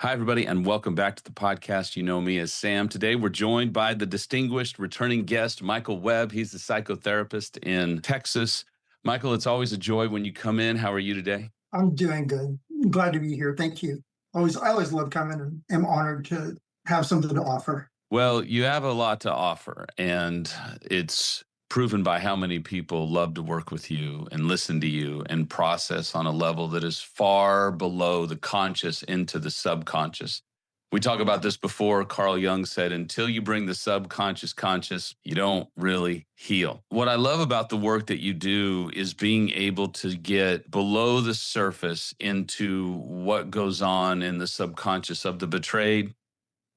Hi, everybody, and welcome back to the podcast. You know me as Sam. Today, we're joined by the distinguished returning guest, Michael Webb. He's a psychotherapist in Texas. Michael, it's always a joy when you come in. How are you today? I'm doing good. Glad to be here. Thank you. I always love coming and am honored to have something to offer. Well, you have a lot to offer, and it's proven by how many people love to work with you and listen to you and process on a level that is far below the conscious into the subconscious. We talked about this before. Carl Jung said, until you bring the subconscious conscious, you don't really heal. What I love about the work that you do is being able to get below the surface into what goes on in the subconscious of the betrayed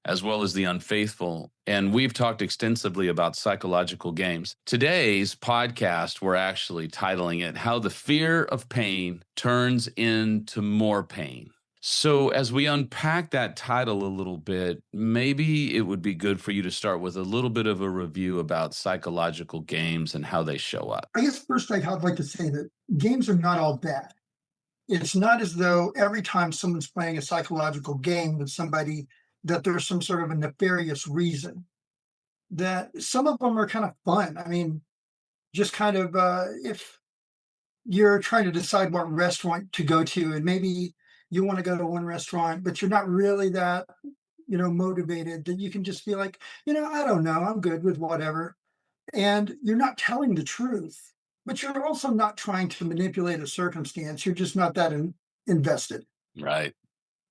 as well as the unfaithful. And we've talked extensively about psychological games. Today's podcast, we're actually titling it, How the Fear of Pain Turns into More Pain. So as we unpack that title a little bit, maybe it would be good for you to start with a little bit of a review about psychological games and how they show up. I guess first I'd like to say that games are not all bad. It's not as though every time someone's playing a psychological game with somebody that there's some sort of a nefarious reason. That some of them are kind of fun. I mean, just kind of if you're trying to decide what restaurant to go to, and maybe you want to go to one restaurant, but you're not really that, motivated, then you can just be like, I don't know, I'm good with whatever. And you're not telling the truth, but you're also not trying to manipulate a circumstance. You're just not that invested. Right.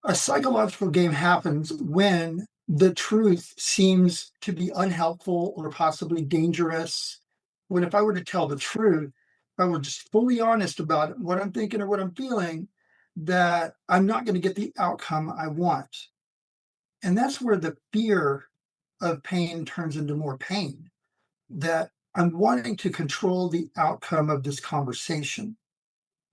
A psychological game happens when the truth seems to be unhelpful or possibly dangerous. When if I were to tell the truth, if I were just fully honest about what I'm thinking or what I'm feeling, that I'm not going to get the outcome I want. And that's where the fear of pain turns into more pain, that I'm wanting to control the outcome of this conversation.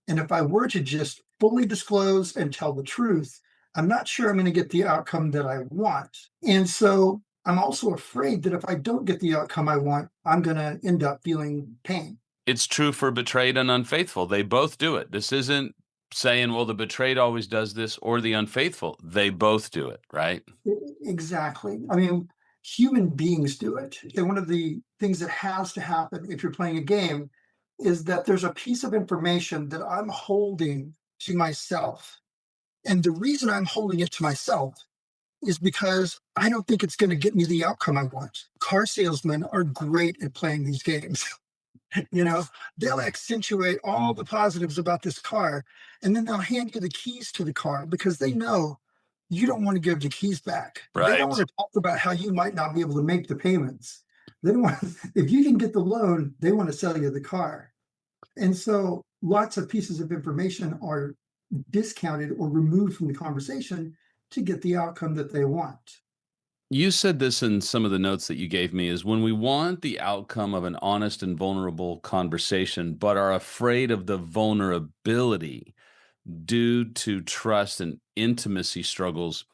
And if I were to just fully disclose and tell the truth, I'm not sure I'm going to get the outcome that I want. And so I'm also afraid that if I don't get the outcome I want, I'm going to end up feeling pain. It's true for betrayed and unfaithful. They both do it. This isn't saying, well, the betrayed always does this or the unfaithful. They both do it, right? Exactly. I mean, human beings do it. And one of the things that has to happen if you're playing a game is that there's a piece of information that I'm holding to myself. And the reason I'm holding it to myself is because I don't think it's going to get me the outcome I want. Car salesmen are great at playing these games. They'll accentuate all the positives about this car, and then they'll hand you the keys to the car because they know you don't want to give the keys back. They don't Right. want to talk about how you might not be able to make the payments. They don't want, if you can get the loan, they want to sell you the car. And so lots of pieces of information are discounted or removed from the conversation to get the outcome that they want. You said this in some of the notes that you gave me is when we want the outcome of an honest and vulnerable conversation, but are afraid of the vulnerability due to trust and intimacy struggles,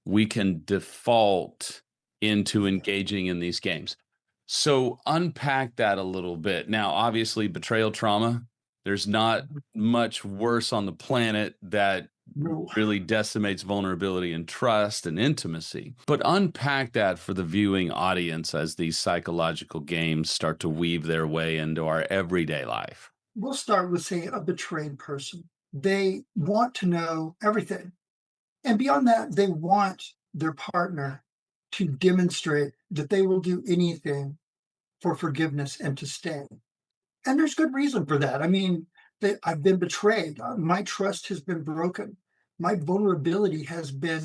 we can default into engaging in these games. So unpack that a little bit. Now, obviously, betrayal trauma, there's not much worse on the planet that No. really decimates vulnerability and trust and intimacy. But unpack that for the viewing audience as these psychological games start to weave their way into our everyday life. We'll start with, say, a betrayed person. They want to know everything. And beyond that, they want their partner to demonstrate that they will do anything for forgiveness and to stay. And there's good reason for that. I mean, I've been betrayed. My trust has been broken. My vulnerability has been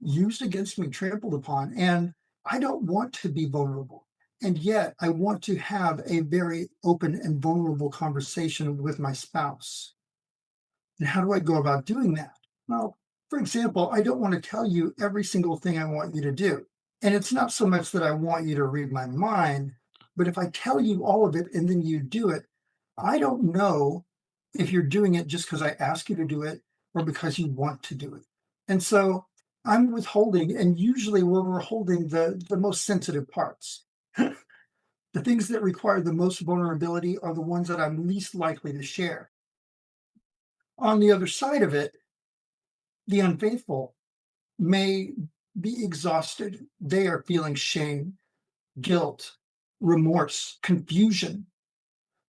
used against me, trampled upon. And I don't want to be vulnerable. And yet I want to have a very open and vulnerable conversation with my spouse. And how do I go about doing that? Well, for example, I don't want to tell you every single thing I want you to do. And it's not so much that I want you to read my mind, but if I tell you all of it and then you do it, I don't know if you're doing it just because I ask you to do it or because you want to do it. And so I'm withholding, and usually we're withholding the most sensitive parts. The things that require the most vulnerability are the ones that I'm least likely to share. On the other side of it, the unfaithful, may be exhausted. They are feeling shame, guilt, remorse, confusion.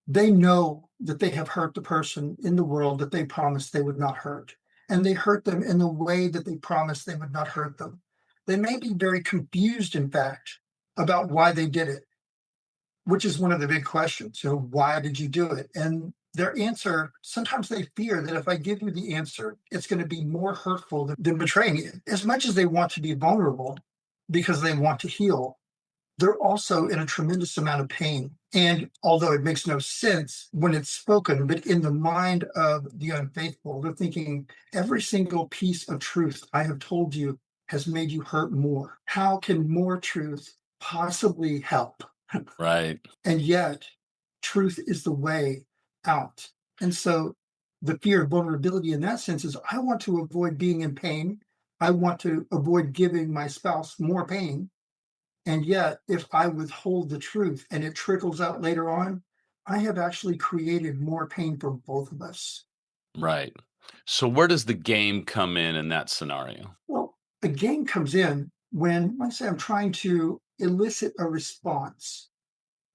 They know that they have hurt the person in the world that they promised they would not hurt. And they hurt them in the way that they promised they would not hurt them. They may be very confused, in fact, about why they did it, which is one of the big questions. Why did you do it? And their answer, sometimes they fear that if I give you the answer, it's going to be more hurtful than betraying you. As much as they want to be vulnerable because they want to heal, they're also in a tremendous amount of pain. And although it makes no sense when it's spoken, but in the mind of the unfaithful, they're thinking every single piece of truth I have told you has made you hurt more. How can more truth possibly help? Right. And yet, truth is the way out. And so the fear of vulnerability in that sense is I want to avoid being in pain. I want to avoid giving my spouse more pain. And yet, if I withhold the truth and it trickles out later on, I have actually created more pain for both of us. Right. So where does the game come in that scenario? Well, a game comes in when, like I say, I'm trying to elicit a response.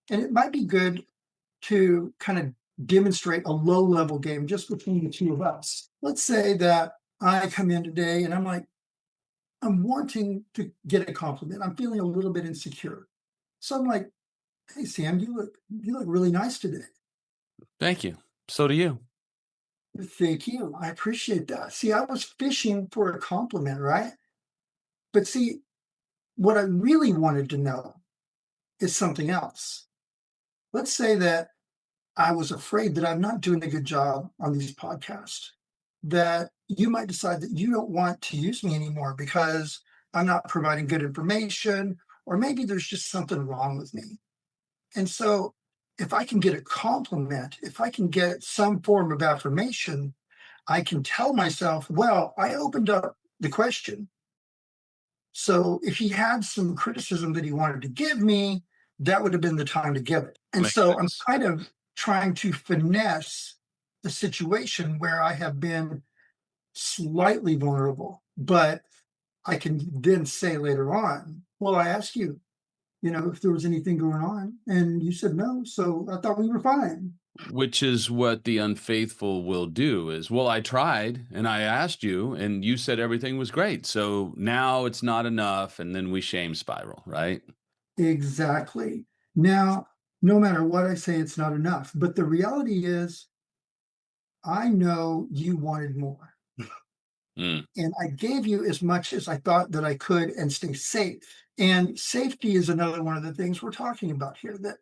And it might be good to kind of demonstrate a low level game just between the two of us. Let's say that I come in today and I'm like, I'm wanting to get a compliment. I'm feeling a little bit insecure. So I'm like, hey Sam, you look really nice today. Thank you. So do you. Thank you. I appreciate that. See, I was fishing for a compliment, right? But see, what I really wanted to know is something else. Let's say that I was afraid that I'm not doing a good job on these podcasts, that you might decide that you don't want to use me anymore because I'm not providing good information, or maybe there's just something wrong with me. And so, if I can get a compliment, if I can get some form of affirmation, I can tell myself, well, I opened up the question. So if he had some criticism that he wanted to give me, that would have been the time to give it. And Makes so I'm sense. kind of trying to finesse the situation where I have been slightly vulnerable, but I can then say later on, well, I asked you, if there was anything going on, and you said no. So I thought we were fine. Which is what the unfaithful will do is, well, I tried and I asked you and you said everything was great. So now it's not enough. And then we shame spiral, right? Exactly. Now, no matter what I say, it's not enough. But the reality is, I know you wanted more. Mm, And I gave you as much as I thought that I could and stay safe. And safety is another one of the things we're talking about here, that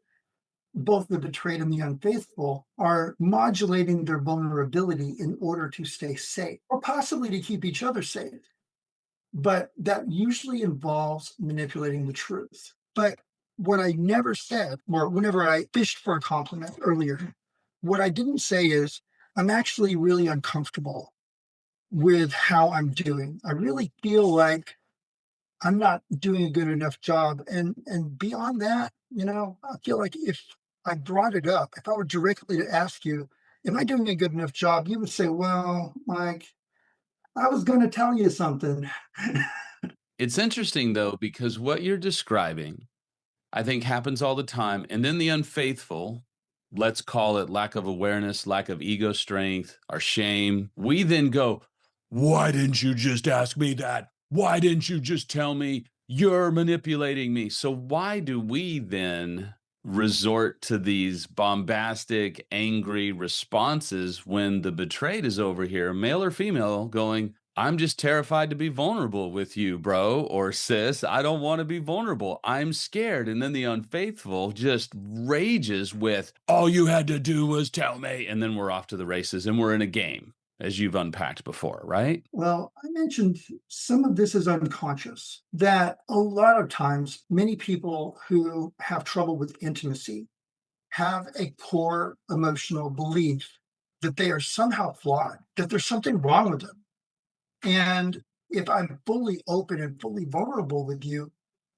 both the betrayed and the unfaithful are modulating their vulnerability in order to stay safe or possibly to keep each other safe. But that usually involves manipulating the truth. But what I never said, or whenever I fished for a compliment earlier, what I didn't say is, I'm actually really uncomfortable with how I'm doing. I really feel like I'm not doing a good enough job. And beyond that, I feel like if I brought it up, if I were directly to ask you, am I doing a good enough job? You would say, well, Mike, I was going to tell you something. It's interesting though, because what you're describing, I think happens all the time. And then the unfaithful, let's call it lack of awareness, lack of ego strength, our shame. We then go, why didn't you just ask me that? Why didn't you just tell me you're manipulating me? So why do we then resort to these bombastic, angry responses when the betrayed is over here, male or female, going, I'm just terrified to be vulnerable with you, bro or sis. I don't want to be vulnerable. I'm scared. And then the unfaithful just rages with, all you had to do was tell me. And then we're off to the races and we're in a game, as you've unpacked before, right? Well, I mentioned some of this is unconscious, that a lot of times, many people who have trouble with intimacy have a core emotional belief that they are somehow flawed, that there's something wrong with them. And if I'm fully open and fully vulnerable with you,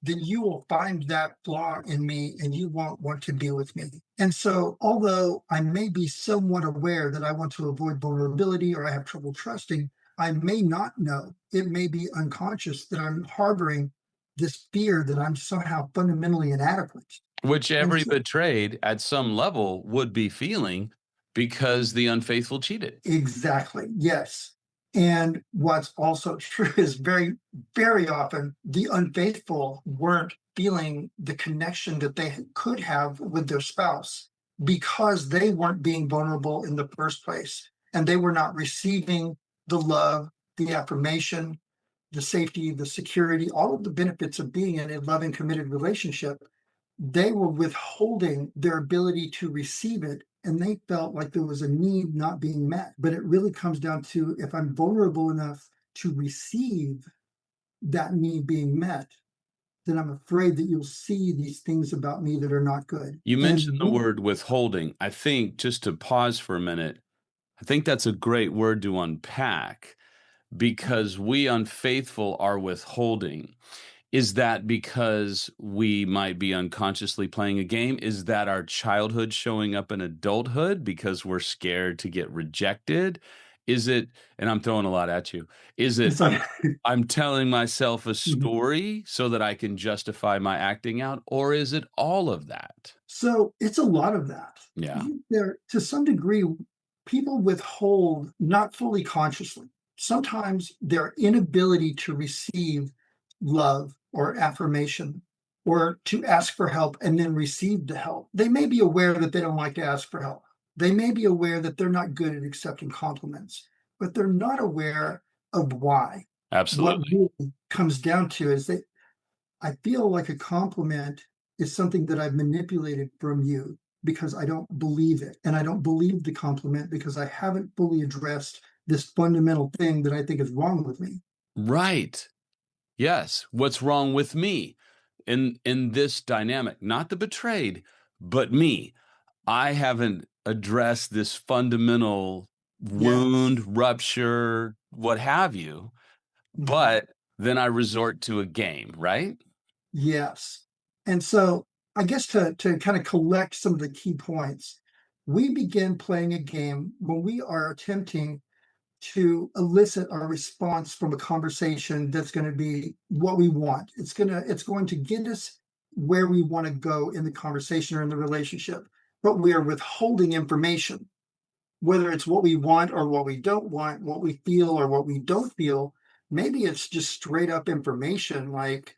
then you will find that flaw in me and you won't want to be with me. And so, although I may be somewhat aware that I want to avoid vulnerability or I have trouble trusting, I may not know it may be unconscious that I'm harboring this fear that I'm somehow fundamentally inadequate. Which And every so betrayed at some level would be feeling because the unfaithful cheated. exactly, yes. And what's also true is very often the unfaithful weren't feeling the connection that they could have with their spouse because they weren't being vulnerable in the first place. And they were not receiving the love, the affirmation, the safety, the security, all of the benefits of being in a loving, committed relationship. They were withholding their ability to receive it, and they felt like there was a need not being met. But it really comes down to if I'm vulnerable enough to receive that need being met, then I'm afraid that you'll see these things about me that are not good. You mentioned And the word withholding. I think, just to pause for a minute, I think that's a great word to unpack because we unfaithful are withholding. Is that because we might be unconsciously playing a game? Is that our childhood showing up in adulthood because we're scared to get rejected? Is it, and I'm throwing a lot at you, is it it's like, I'm telling myself a story so that I can justify my acting out, or is it all of that? so it's a lot of that. Yeah, There, to some degree, people withhold not fully consciously. Sometimes their inability to receive love or affirmation or to ask for help and then receive the help. They may be aware that they don't like to ask for help. They may be aware that they're not good at accepting compliments, but they're not aware of why. What absolutely. really comes down to is that I feel like a compliment is something that I've manipulated from you because I don't believe it. And I don't believe the compliment because I haven't fully addressed this fundamental thing that I think is wrong with me. Right. Yes. What's wrong with me in this dynamic? Not the betrayed, but me. I haven't addressed this fundamental Yes. wound, rupture, what have you, Mhm. but then I resort to a game, right? Yes. And so I guess to kind of collect some of the key points, we begin playing a game when we are attempting to elicit a response from a conversation that's going to be what we want. It's going to get us where we want to go in the conversation or in the relationship, but we are withholding information, whether it's what we want or what we don't want, what we feel or what we don't feel. Maybe it's just straight up information like,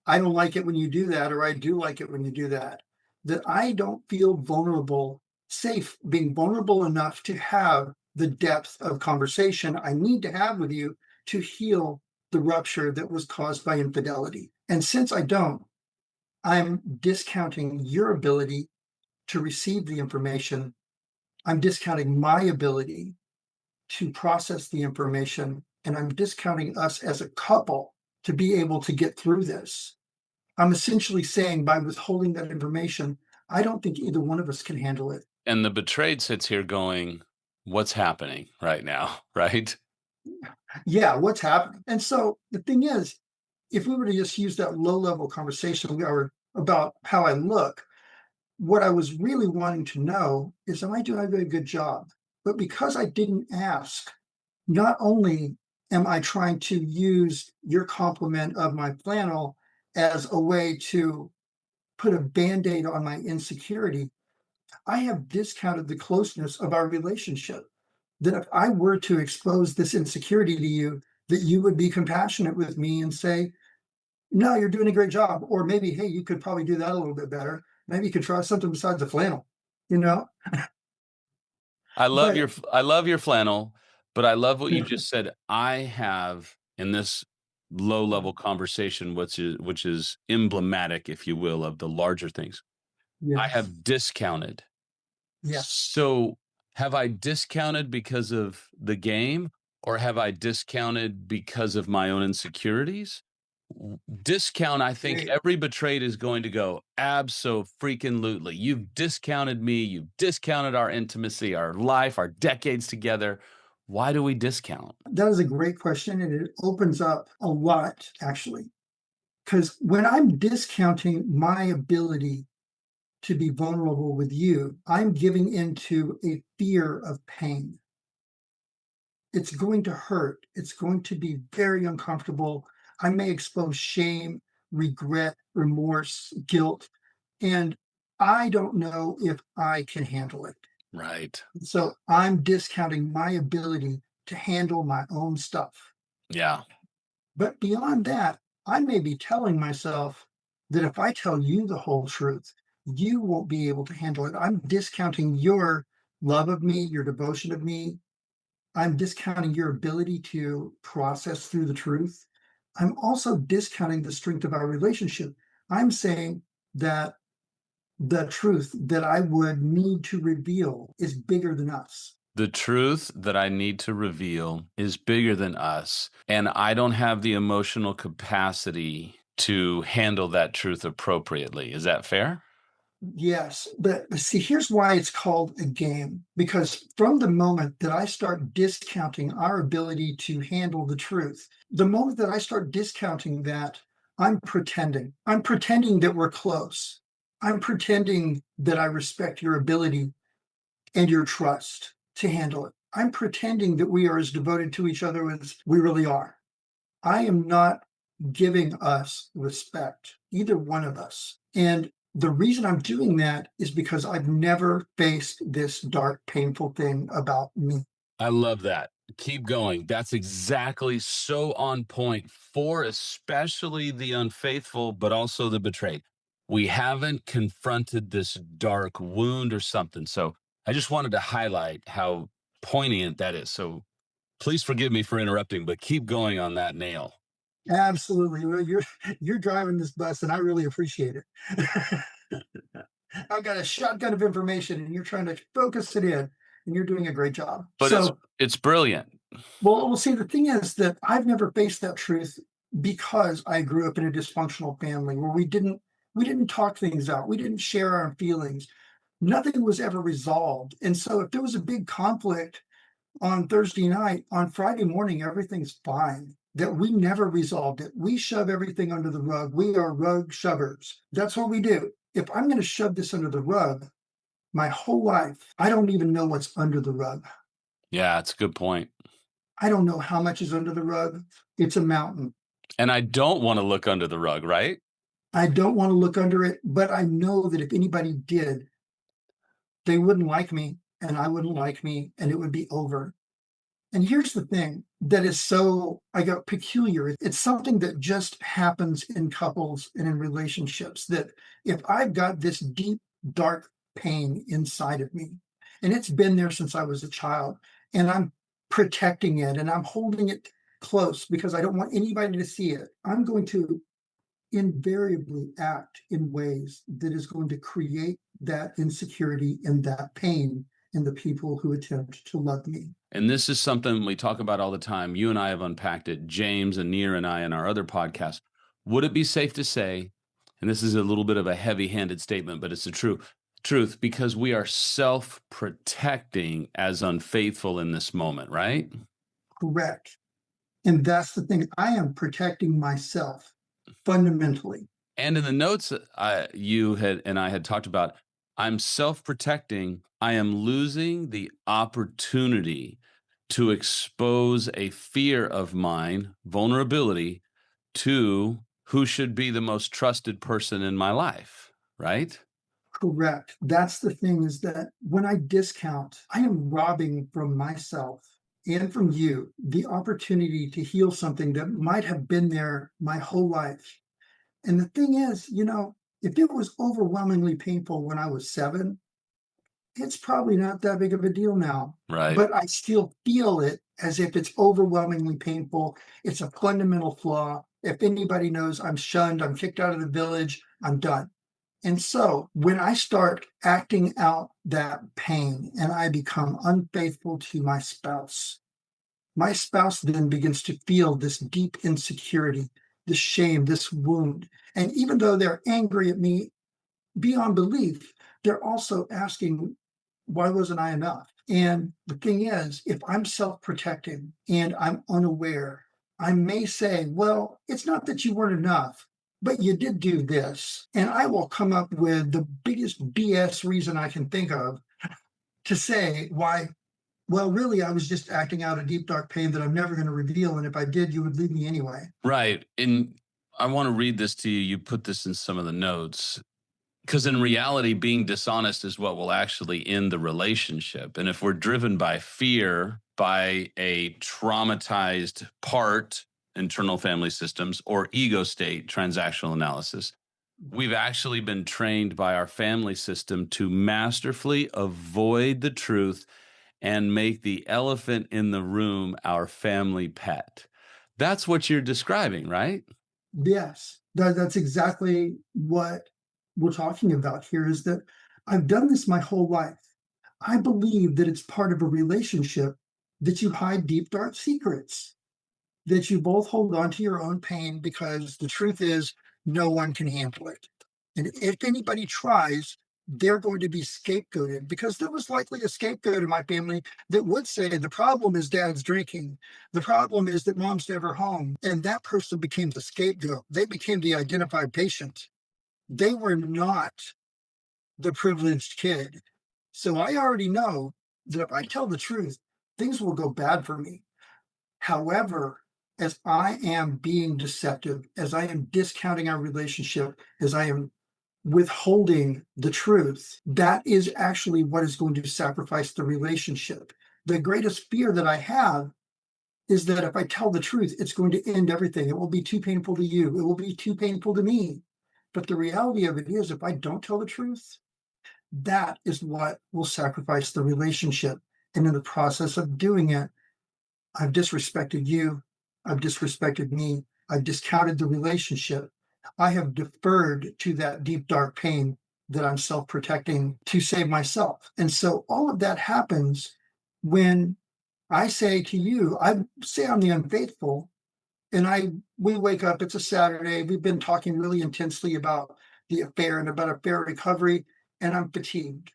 I don't like it when you do that, or I do like it when you do that. That I don't feel vulnerable, safe, being vulnerable enough to have the depth of conversation I need to have with you to heal the rupture that was caused by infidelity. And since I don't, I'm discounting your ability to receive the information. I'm discounting my ability to process the information, and I'm discounting us as a couple to be able to get through this. I'm essentially saying by withholding that information, I don't think either one of us can handle it. And the betrayed sits here going, what's happening right now, right? Yeah, what's happening? And so the thing is, if we were to just use that low level conversation we are about how I look, what I was really wanting to know is, am I doing a very good job? But because I didn't ask, not only am I trying to use your compliment of my flannel as a way to put a band aid on my insecurity, I have discounted the closeness of our relationship. That if I were to expose this insecurity to you, that you would be compassionate with me and say, no, you're doing a great job. Or maybe, hey, you could probably do that a little bit better. Maybe you could try something besides the flannel, you know? But I love your flannel, but I love what you just said. I have in this low level conversation, which is emblematic, if you will, of the larger things. I yes, have discounted. yes. So have I discounted because of the game, or have I discounted because of my own insecurities? Discount, I think Great. every betrayed is going to go, abso-freaking-lutely. You've discounted me. You've discounted our intimacy, our life, our decades together. Why do we discount? That is a great question. And it opens up a lot, actually. Because when I'm discounting my ability to be vulnerable with you, I'm giving into a fear of pain. It's going to hurt. It's going to be very uncomfortable. I may expose shame, regret, remorse, guilt, and I don't know if I can handle it. Right. So I'm discounting my ability to handle my own stuff. Yeah. But beyond that, I may be telling myself that if I tell you the whole truth, you won't be able to handle it. I'm discounting your love of me, your devotion of me. I'm discounting your ability to process through the truth. I'm also discounting the strength of our relationship. I'm saying that the truth that I would need to reveal is bigger than us. The truth that I need to reveal is bigger than us, and I don't have the emotional capacity to handle that truth appropriately. Is that fair? Yes, but see, here's why it's called a game. Because from the moment that I start discounting our ability to handle the truth, the moment that I start discounting that, I'm pretending. I'm pretending that we're close. I'm pretending that I respect your ability and your trust to handle it. I'm pretending that we are as devoted to each other as we really are. I am not giving us respect, either one of us. And the reason I'm doing that is because I've never faced this dark, painful thing about me. I love that. Keep going. That's exactly so on point for especially the unfaithful, but also the betrayed. We haven't confronted this dark wound or something. So I just wanted to highlight how poignant that is. So please forgive me for interrupting, but keep going on that nail. Absolutely. Well, you're driving this bus, and I really appreciate it. I've got a shotgun of information, and you're trying to focus it in, and you're doing a great job. But So, it's brilliant. well, see, the thing is that I've never faced that truth because I grew up in a dysfunctional family where we didn't talk things out. We didn't share our feelings. Nothing was ever resolved. And so if there was a big conflict on Thursday night, on Friday morning, everything's fine. That we never resolved it. We shove everything under the rug. We are rug shovers. That's what we do. If I'm going to shove this under the rug, my whole life, I don't even know what's under the rug. Yeah, it's a good point. I don't know how much is under the rug. It's a mountain. And I don't want to look under the rug, right? I don't want to look under it, but I know that if anybody did, they wouldn't like me and I wouldn't like me and it would be over. And here's the thing that is so, I got peculiar. It's something that just happens in couples and in relationships that if I've got this deep, dark pain inside of me, and it's been there since I was a child, and I'm protecting it and I'm holding it close because I don't want anybody to see it, I'm going to invariably act in ways that is going to create that insecurity and that pain in the people who attempt to love me. And this is something we talk about all the time. You and I have unpacked it, James and Neer and I in our other podcast. Would it be safe to say, and this is a little bit of a heavy-handed statement, but it's the truth, because we are self-protecting as unfaithful in this moment, right? Correct. And that's the thing. I am protecting myself fundamentally. And in the notes you had and I had talked about, I'm self-protecting. I am losing the opportunity to expose a fear of mine, vulnerability, to who should be the most trusted person in my life, right? Correct. That's the thing is that when I discount, I am robbing from myself and from you the opportunity to heal something that might have been there my whole life. And the thing is, if it was overwhelmingly painful when I was 7, it's probably not that big of a deal now. Right. But I still feel it as if it's overwhelmingly painful. It's a fundamental flaw. If anybody knows I'm shunned, I'm kicked out of the village, I'm done. And so when I start acting out that pain and I become unfaithful to my spouse then begins to feel this deep insecurity, this shame, this wound. And even though they're angry at me beyond belief, they're also asking, why wasn't I enough? And the thing is, if I'm self protecting and I'm unaware, I may say, well, it's not that you weren't enough, but you did do this. And I will come up with the biggest BS reason I can think of to say why Well, really, I was just acting out a deep, dark pain that I'm never going to reveal. And if I did, you would leave me anyway. Right. And I want to read this to you. You put this in some of the notes. Because in reality, being dishonest is what will actually end the relationship. And if we're driven by fear, by a traumatized part, internal family systems, or ego state, transactional analysis, we've actually been trained by our family system to masterfully avoid the truth and make the elephant in the room our family pet. That's what you're describing, right? Yes, that's exactly what we're talking about here is that I've done this my whole life. I believe that it's part of a relationship that you hide deep, dark secrets, that you both hold on to your own pain because the truth is no one can handle it. And if anybody tries, they're going to be scapegoated because there was likely a scapegoat in my family that would say, the problem is dad's drinking. The problem is that mom's never home. And that person became the scapegoat. They became the identified patient. They were not the privileged kid. So I already know that if I tell the truth, things will go bad for me. However, as I am being deceptive, as I am discounting our relationship, as I am withholding the truth, that is actually what is going to sacrifice the relationship. The greatest fear that I have is that if I tell the truth, it's going to end everything. It will be too painful to you. It will be too painful to me. But the reality of it is, if I don't tell the truth, that is what will sacrifice the relationship. And in the process of doing it, I've disrespected you. I've disrespected me. I've discounted the relationship. I have deferred to that deep, dark pain that I'm self protecting to save myself. And so all of that happens when I say to you, I say I'm the unfaithful, and we wake up, it's a Saturday. We've been talking really intensely about the affair and about affair recovery, and I'm fatigued.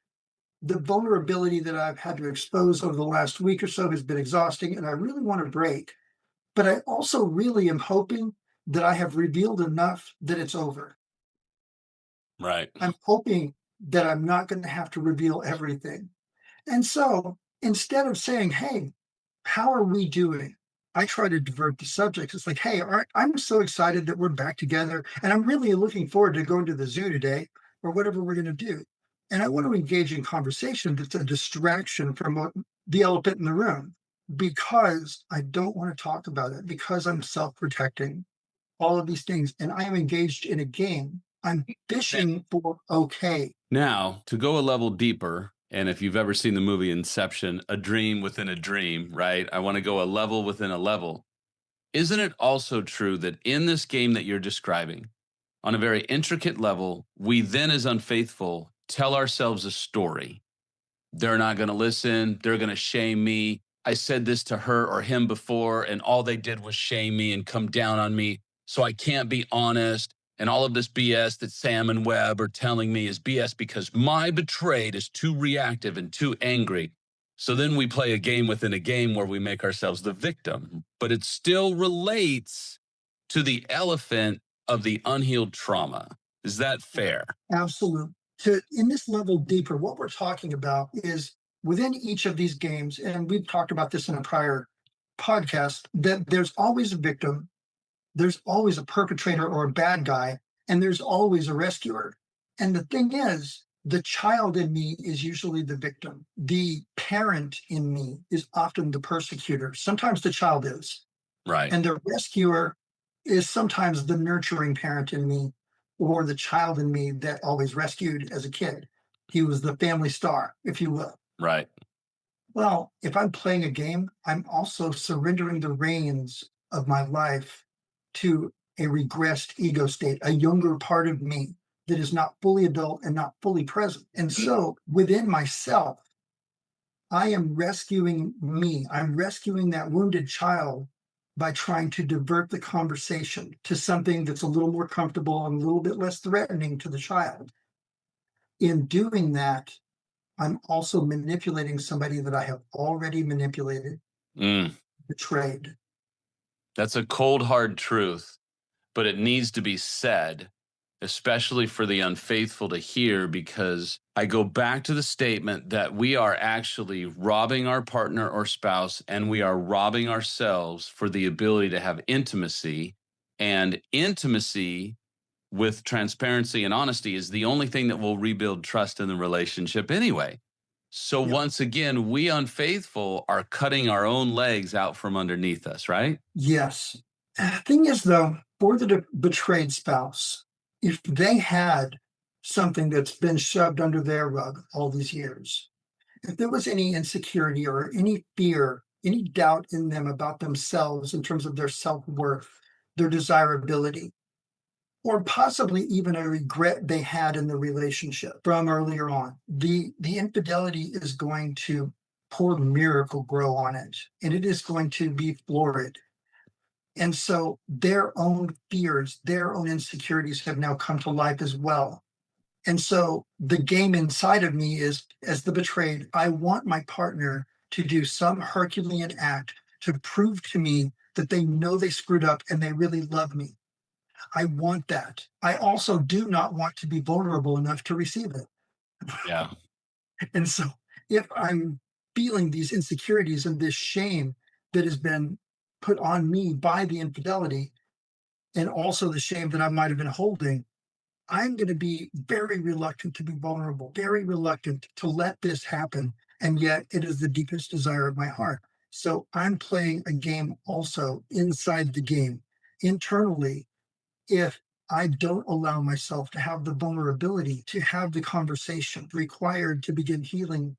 The vulnerability that I've had to expose over the last week or so has been exhausting, and I really want to break. But I also really am hoping that I have revealed enough that it's over. Right. I'm hoping that I'm not going to have to reveal everything. And so instead of saying, hey, how are we doing? I try to divert the subject. It's like, hey, I'm so excited that we're back together. And I'm really looking forward to going to the zoo today or whatever we're going to do. And I want to engage in conversation that's a distraction from the elephant in the room because I don't want to talk about it, because I'm self protecting, all of these things. And I am engaged in a game. I'm fishing for okay. Now, to go a level deeper, and if you've ever seen the movie Inception, a dream within a dream, right? I want to go a level within a level. Isn't it also true that in this game that you're describing, on a very intricate level, we then, as unfaithful, tell ourselves a story? They're not going to listen. They're going to shame me. I said this to her or him before, and all they did was shame me and come down on me. So I can't be honest. And all of this BS that Sam and Webb are telling me is BS because my betrayed is too reactive and too angry. So then we play a game within a game where we make ourselves the victim, but it still relates to the elephant of the unhealed trauma. Is that fair? Absolute. To in this level deeper, what we're talking about is within each of these games, and we've talked about this in a prior podcast, that there's always a victim, there's always a perpetrator or a bad guy, and there's always a rescuer. And the thing is, the child in me is usually the victim. The parent in me is often the persecutor. Sometimes the child is. Right. And the rescuer is sometimes the nurturing parent in me or the child in me that always rescued as a kid. He was the family star, if you will. Right. Well, if I'm playing a game, I'm also surrendering the reins of my life to a regressed ego state, a younger part of me that is not fully adult and not fully present. And so within myself, I am rescuing me. I'm rescuing that wounded child by trying to divert the conversation to something that's a little more comfortable and a little bit less threatening to the child. In doing that, I'm also manipulating somebody that I have already manipulated, Mm. betrayed. That's a cold, hard truth, but it needs to be said. especially for the unfaithful to hear, because I go back to the statement that we are actually robbing our partner or spouse, and we are robbing ourselves for the ability to have intimacy. And intimacy with transparency and honesty is the only thing that will rebuild trust in the relationship anyway. So Yep. once again, we unfaithful are cutting our own legs out from underneath us, right? Yes. Thing is, though, for the betrayed spouse, if they had something that's been shoved under their rug all these years, if there was any insecurity or any fear, any doubt in them about themselves in terms of their self worth, their desirability, or possibly even a regret they had in the relationship from earlier on, the infidelity is going to pour miracle grow on it, and it is going to be florid. And so their own fears, their own insecurities have now come to life as well. And so the game inside of me is, as the betrayed, I want my partner to do some Herculean act to prove to me that they know they screwed up and they really love me. I want that. I also do not want to be vulnerable enough to receive it. Yeah. And so if I'm feeling these insecurities and this shame that has been put on me by the infidelity, and also the shame that I might have been holding, I'm going to be very reluctant to be vulnerable, very reluctant to let this happen. And yet it is the deepest desire of my heart. So I'm playing a game also inside the game internally. If I don't allow myself to have the vulnerability to have the conversation required to begin healing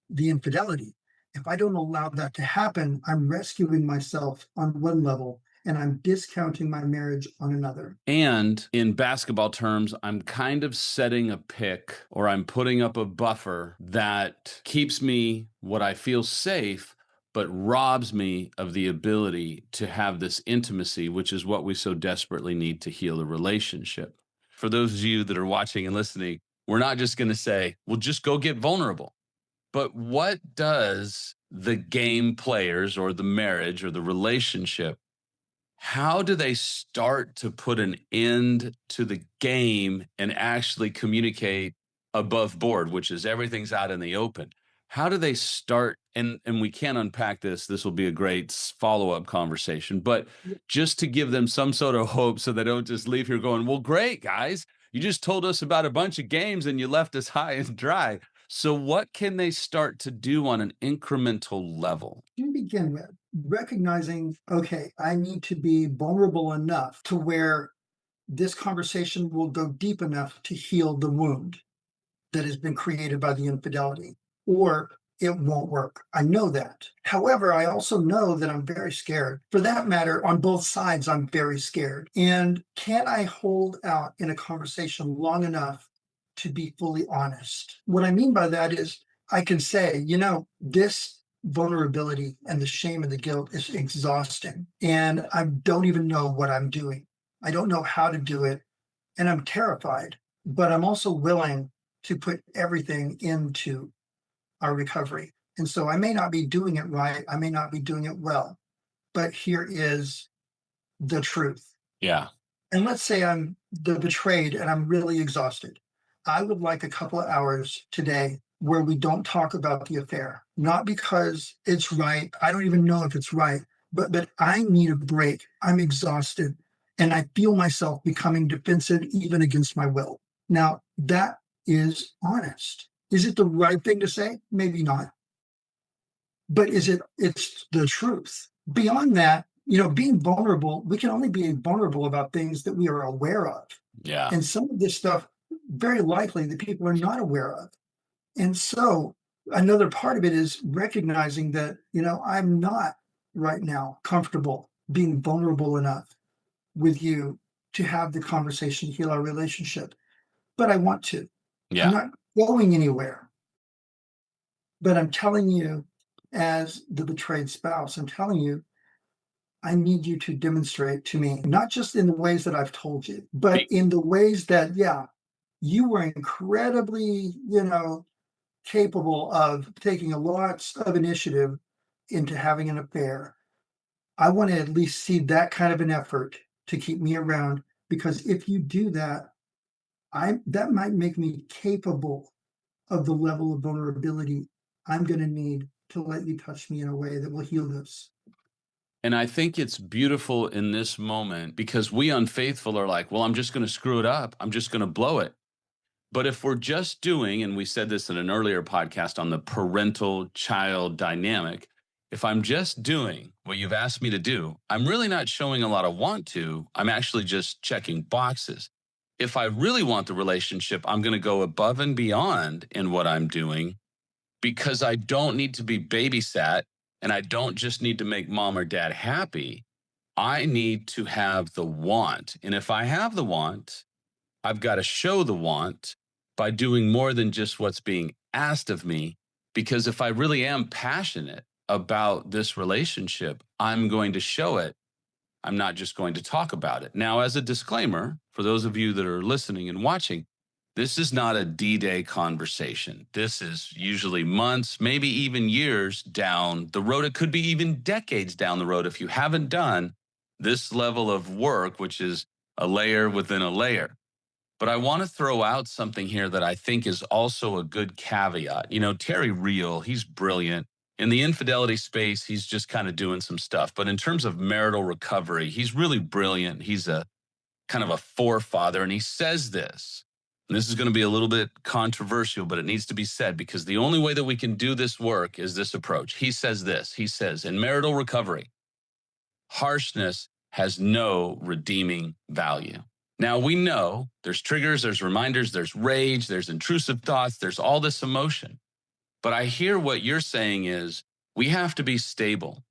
the infidelity, if I don't allow that to happen, I'm rescuing myself on one level and I'm discounting my marriage on another. And in basketball terms, I'm kind of setting a pick, or I'm putting up a buffer that keeps me what I feel safe, but robs me of the ability to have this intimacy, which is what we so desperately need to heal a relationship. For those of you that are watching and listening, we're not just going to say, well, just go get vulnerable. But what does the game players or the marriage or the relationship, how do they start to put an end to the game and actually communicate above board, which is everything's out in the open? How do they start? And we can unpack this. This will be a great follow-up conversation, but just to give them some sort of hope so they don't just leave here going, well, great, guys. You just told us about a bunch of games and you left us high and dry. So what can they start to do on an incremental level? To begin with, recognizing, okay, I need to be vulnerable enough to where this conversation will go deep enough to heal the wound that has been created by the infidelity, or it won't work. I know that. However, I also know that I'm very scared. For that matter, on both sides, I'm very scared. And can I hold out in a conversation long enough to be fully honest? What I mean by that is I can say, this vulnerability and the shame and the guilt is exhausting. And I don't even know what I'm doing. I don't know how to do it. And I'm terrified, but I'm also willing to put everything into our recovery. And so I may not be doing it right. I may not be doing it well, but here is the truth. Yeah. And let's say I'm the betrayed and I'm really exhausted. I would like a couple of hours today where we don't talk about the affair, not because it's right. I don't even know if it's right, but I need a break. I'm exhausted and I feel myself becoming defensive even against my will. Now, that is honest. Is it the right thing to say? Maybe not. But it's the truth. Beyond that, being vulnerable, we can only be vulnerable about things that we are aware of. Yeah. And some of this stuff, very likely that people are not aware of. And so another part of it is recognizing that, I'm not right now comfortable being vulnerable enough with you to have the conversation, heal our relationship. But I want to. I'm Yeah. not going anywhere. But I'm telling you, as the betrayed spouse, I'm telling you, I need you to demonstrate to me, not just in the ways that I've told you, but Be- in the ways that, yeah, you were incredibly, capable of taking a lot of initiative into having an affair. I want to at least see that kind of an effort to keep me around because if you do that, that might make me capable of the level of vulnerability I'm gonna need to let you touch me in a way that will heal this. And I think it's beautiful in this moment because we unfaithful are like, well, I'm just going to screw it up. I'm just going to blow it. But if we're just doing, and we said this in an earlier podcast on the parental child dynamic, if I'm just doing what you've asked me to do, I'm really not showing a lot of want to. I'm actually just checking boxes. If I really want the relationship, I'm going to go above and beyond in what I'm doing because I don't need to be babysat and I don't just need to make mom or dad happy. I need to have the want. And if I have the want, I've got to show the want by doing more than just what's being asked of me. Because if I really am passionate about this relationship, I'm going to show it. I'm not just going to talk about it. Now, as a disclaimer, for those of you that are listening and watching, this is not a D-Day conversation. This is usually months, maybe even years down the road. It could be even decades down the road if you haven't done this level of work, which is a layer within a layer. But I want to throw out something here that I think is also a good caveat. You know, Terry Real, he's brilliant. In the infidelity space, he's just kind of doing some stuff. But in terms of marital recovery, he's really brilliant. He's a kind of a forefather. And he says this, and this is going to be a little bit controversial, but it needs to be said because the only way that we can do this work is this approach. He says this, he says, in marital recovery, harshness has no redeeming value. Now we know there's triggers, there's reminders, there's rage, there's intrusive thoughts, there's all this emotion. But I hear what you're saying is we have to be stable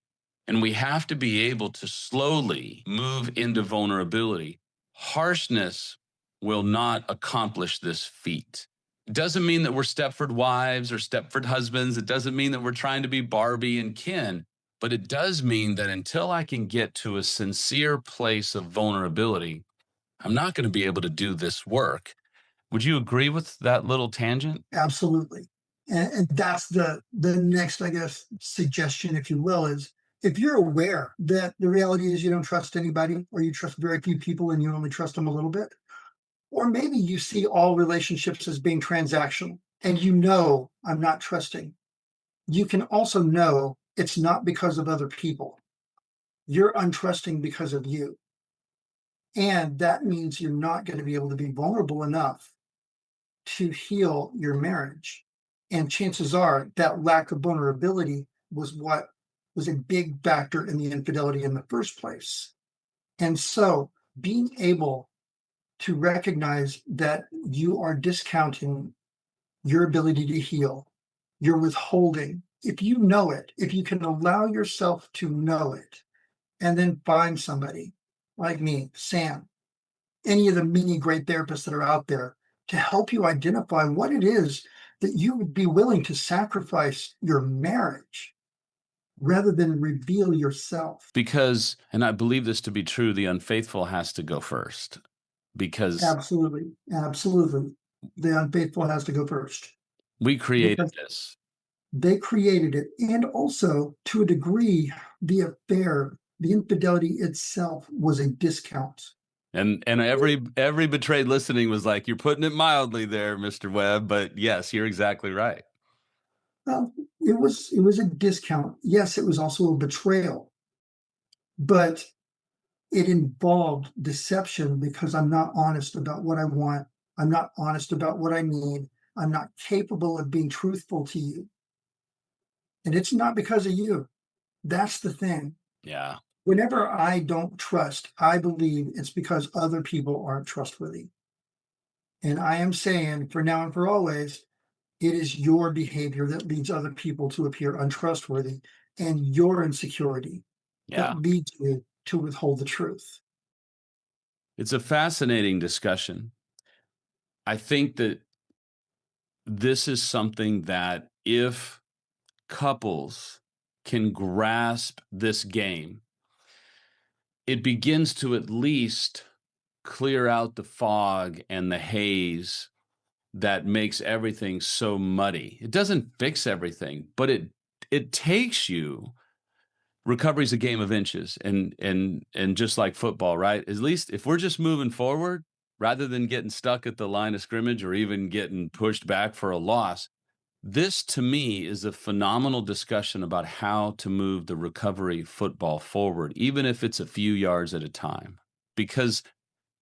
and we have to be able to slowly move into vulnerability. Harshness will not accomplish this feat. It doesn't mean that we're Stepford wives or Stepford husbands. It doesn't mean that we're trying to be Barbie and Ken, but it does mean that until I can get to a sincere place of vulnerability, I'm not going to be able to do this work. Would you agree with that little tangent? Absolutely. And that's the next, I guess, suggestion, if you will, is if you're aware that the reality is you don't trust anybody or you trust very few people and you only trust them a little bit, or maybe you see all relationships as being transactional and you know I'm not trusting, you can also know it's not because of other people. You're untrusting because of you. And that means you're not going to be able to be vulnerable enough to heal your marriage. And chances are that lack of vulnerability was what was a big factor in the infidelity in the first place. And so being able to recognize that you are discounting your ability to heal, you're withholding, if you know it, if you can allow yourself to know it, and then find somebody like me, Sam, any of the many great therapists that are out there to help you identify what it is that you would be willing to sacrifice your marriage rather than reveal yourself. Because, and I believe this to be true, the unfaithful has to go first because Absolutely. Absolutely. The unfaithful has to go first we created because this. they created it. And also, to a degree, the affair, the infidelity itself was a discount. And every betrayed listening was like, you're putting it mildly there, Mr. Webb, but yes, you're exactly right. Well, it was a discount. Yes, it was also a betrayal, but it involved deception because I'm not honest about what I want. I'm not honest about what I need. I'm not capable of being truthful to you. And it's not because of you. That's the thing. Yeah. Whenever I don't trust, I believe it's because other people aren't trustworthy. And I am saying for now and for always, it is your behavior that leads other people to appear untrustworthy and your insecurity Yeah. that leads you to withhold the truth. It's a fascinating discussion. I think that this is something that if couples can grasp this game, it begins to at least clear out the fog and the haze that makes everything so muddy. It doesn't fix everything, but it takes you. Recovery is a game of inches, and just like football, right? At least if we're just moving forward, rather than getting stuck at the line of scrimmage or even getting pushed back for a loss. This to me is a phenomenal discussion about how to move the recovery football forward, even if it's a few yards at a time. Because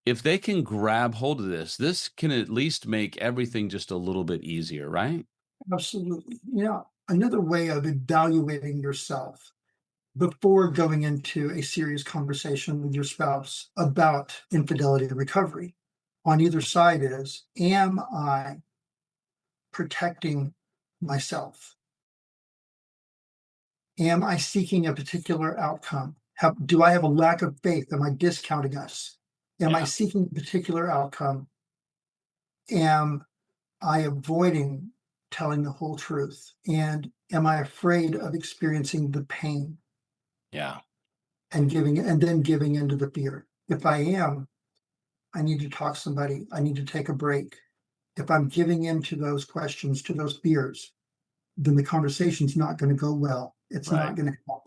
if they can grab hold of this can at least make everything just a little bit easier, right? Absolutely. Another way of evaluating yourself before going into a serious conversation with your spouse about infidelity recovery on either side is, am I protecting myself? Am I seeking a particular outcome? Do I have a lack of faith? Am I discounting us? Am I Yeah, seeking a particular outcome? Am I avoiding telling the whole truth? And am I afraid of experiencing the pain yeah, and then giving into the fear? If I am, I need to talk to somebody. I need to take a break. If I'm giving in to those questions, to those fears, then the conversation's not going to go well. It's right. not going to help.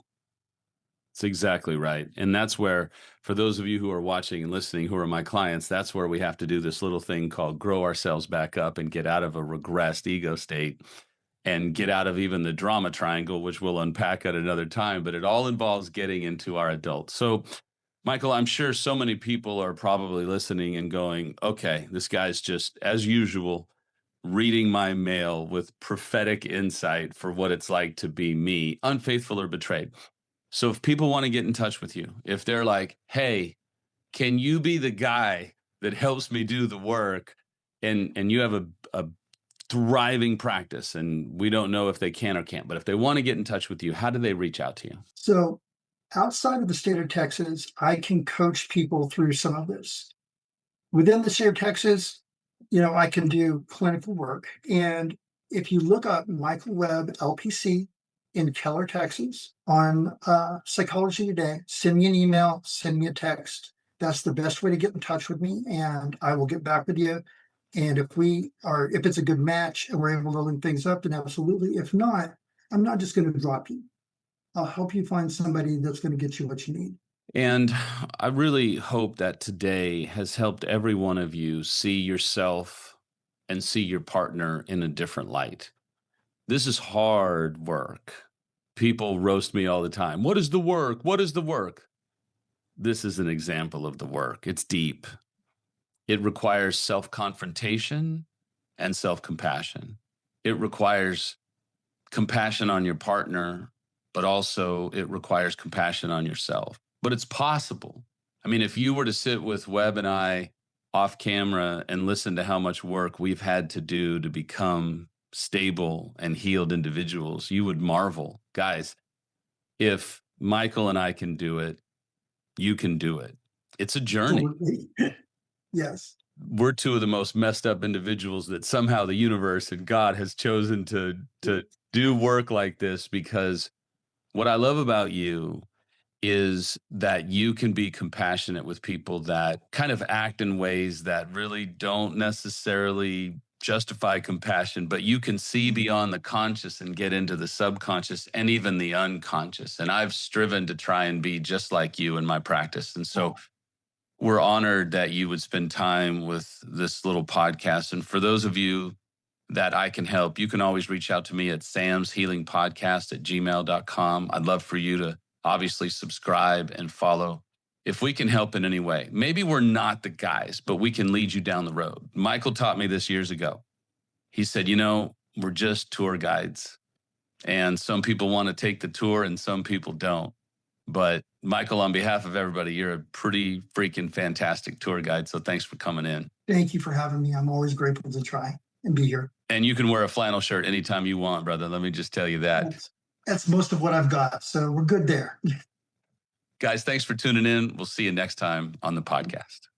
That's exactly right. And that's where, for those of you who are watching and listening, who are my clients, that's where we have to do this little thing called grow ourselves back up and get out of a regressed ego state and get out of even the drama triangle, which we'll unpack at another time. But it all involves getting into our adults. So, Michael, I'm sure so many people are probably listening and going, okay, this guy's just, as usual, reading my mail with prophetic insight for what it's like to be me, unfaithful or betrayed. So if people want to get in touch with you, if they're like, "Hey, can you be the guy that helps me do the work?" and you have a thriving practice, and we don't know if they can or can't, but if they want to get in touch with you, how do they reach out to you? So, outside of the state of Texas, I can coach people through some of this. Within the state of Texas, I can do clinical work. And if you look up Michael Webb, LPC in Keller, Texas, on Psychology Today, send me an email, send me a text. That's the best way to get in touch with me, and I will get back with you. And if it's a good match and we're able to link things up, then absolutely. If not, I'm not just going to drop you. I'll help you find somebody that's going to get you what you need. And I really hope that today has helped every one of you see yourself and see your partner in a different light. This is hard work. People roast me all the time. What is the work? What is the work? This is an example of the work. It's deep. It requires self confrontation and self compassion. It requires compassion on your partner, but also it requires compassion on yourself. But it's possible. I mean, if you were to sit with Webb and I off camera and listen to how much work we've had to do to become stable and healed individuals, you would marvel. Guys, if Michael and I can do it, you can do it. It's a journey. Absolutely. Yes. We're two of the most messed up individuals that somehow the universe and God has chosen to do work like this, because what I love about you is that you can be compassionate with people that kind of act in ways that really don't necessarily justify compassion, but you can see beyond the conscious and get into the subconscious and even the unconscious. And I've striven to try and be just like you in my practice. And so we're honored that you would spend time with this little podcast. And for those of you that I can help, you can always reach out to me at samshealingpodcast@gmail.com. I'd love for you to obviously subscribe and follow. If we can help in any way, maybe we're not the guys, but we can lead you down the road. Michael taught me this years ago. He said, we're just tour guides. And some people want to take the tour and some people don't. But Michael, on behalf of everybody, you're a pretty freaking fantastic tour guide. So thanks for coming in. Thank you for having me. I'm always grateful to try and be here. And you can wear a flannel shirt anytime you want, brother. Let me just tell you that. That's most of what I've got. So we're good there. Guys, thanks for tuning in. We'll see you next time on the podcast.